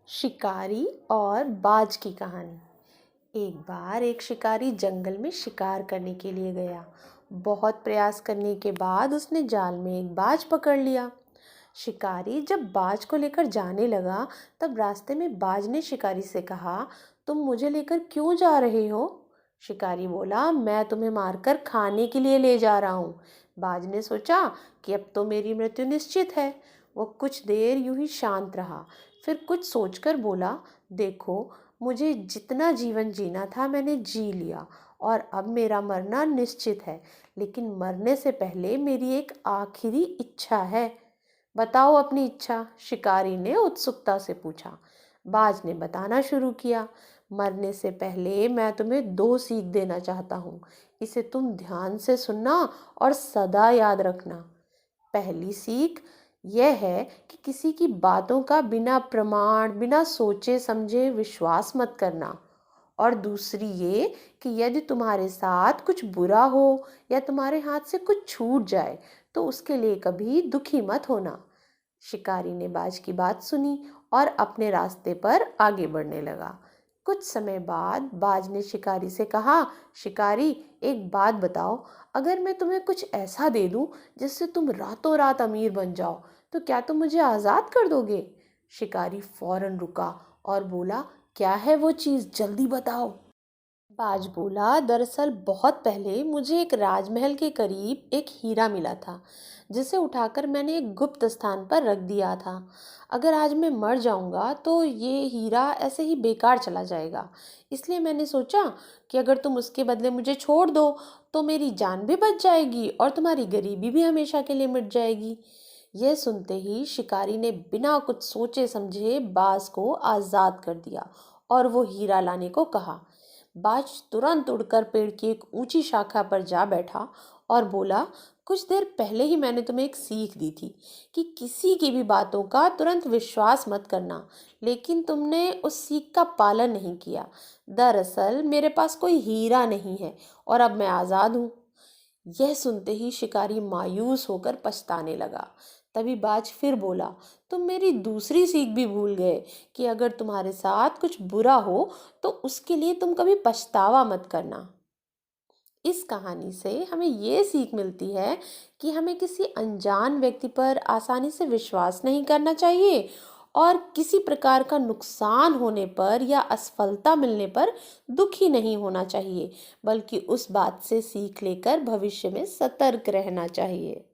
शिकारी और बाज की कहानी। एक बार एक शिकारी जंगल में शिकार करने के लिए गया। बहुत प्रयास करने के बाद उसने जाल में एक बाज पकड़ लिया। शिकारी जब बाज को लेकर जाने लगा, तब रास्ते में बाज ने शिकारी से कहा, तुम मुझे लेकर क्यों जा रहे हो? शिकारी बोला, मैं तुम्हें मारकर खाने के लिए ले जा रहा हूँ। बाज ने सोचा कि अब तो मेरी मृत्यु निश्चित है। वो कुछ देर यूं ही शांत रहा, फिर कुछ सोचकर बोला, देखो, मुझे जितना जीवन जीना था मैंने जी लिया और अब मेरा मरना निश्चित है। लेकिन मरने से पहले मेरी एक आखिरी इच्छा है। बताओ अपनी इच्छा, शिकारी ने उत्सुकता से पूछा। बाज ने बताना शुरू किया। मरने से पहले मैं तुम्हें दो सीख देना चाहता हूँ। इसे तुम ध्यान से सुनना और सदा याद रखना। पहली सीख यह है कि किसी की बातों का बिना प्रमाण, बिना सोचे समझे विश्वास मत करना। और दूसरी ये कि यदि तुम्हारे साथ कुछ बुरा हो या तुम्हारे हाथ से कुछ छूट जाए, तो उसके लिए कभी दुखी मत होना। शिकारी ने बाज की बात सुनी और अपने रास्ते पर आगे बढ़ने लगा। कुछ समय बाद बाज ने शिकारी से कहा, शिकारी, एक बात बताओ, अगर मैं तुम्हें कुछ ऐसा दे दूं जिससे तुम रातों रात अमीर बन जाओ, तो क्या तुम मुझे आज़ाद कर दोगे? शिकारी फौरन रुका और बोला, क्या है वो चीज़, जल्दी बताओ। बाज बोला, दरअसल बहुत पहले मुझे एक राजमहल के करीब एक हीरा मिला था, जिसे उठाकर मैंने एक गुप्त स्थान पर रख दिया था। अगर आज मैं मर जाऊंगा तो ये हीरा ऐसे ही बेकार चला जाएगा। इसलिए मैंने सोचा कि अगर तुम उसके बदले मुझे छोड़ दो तो मेरी जान भी बच जाएगी और तुम्हारी गरीबी भी हमेशा के लिए मिट जाएगी। यह सुनते ही शिकारी ने बिना कुछ सोचे समझे बाज को आज़ाद कर दिया और वो हीरा लाने को कहा। बाज तुरंत उड़कर पेड़ की एक ऊंची शाखा पर जा बैठा और बोला, कुछ देर पहले ही मैंने तुम्हें एक सीख दी थी कि किसी की भी बातों का तुरंत विश्वास मत करना, लेकिन तुमने उस सीख का पालन नहीं किया। दरअसल मेरे पास कोई हीरा नहीं है और अब मैं आज़ाद हूँ। यह सुनते ही शिकारी मायूस होकर पछताने लगा। तभी बाज फिर बोला, तुम मेरी दूसरी सीख भी भूल गए कि अगर तुम्हारे साथ कुछ बुरा हो तो उसके लिए तुम कभी पछतावा मत करना। इस कहानी से हमें ये सीख मिलती है कि हमें किसी अनजान व्यक्ति पर आसानी से विश्वास नहीं करना चाहिए और किसी प्रकार का नुकसान होने पर या असफलता मिलने पर दुखी नहीं होना चाहिए, बल्कि उस बात से सीख लेकर भविष्य में सतर्क रहना चाहिए।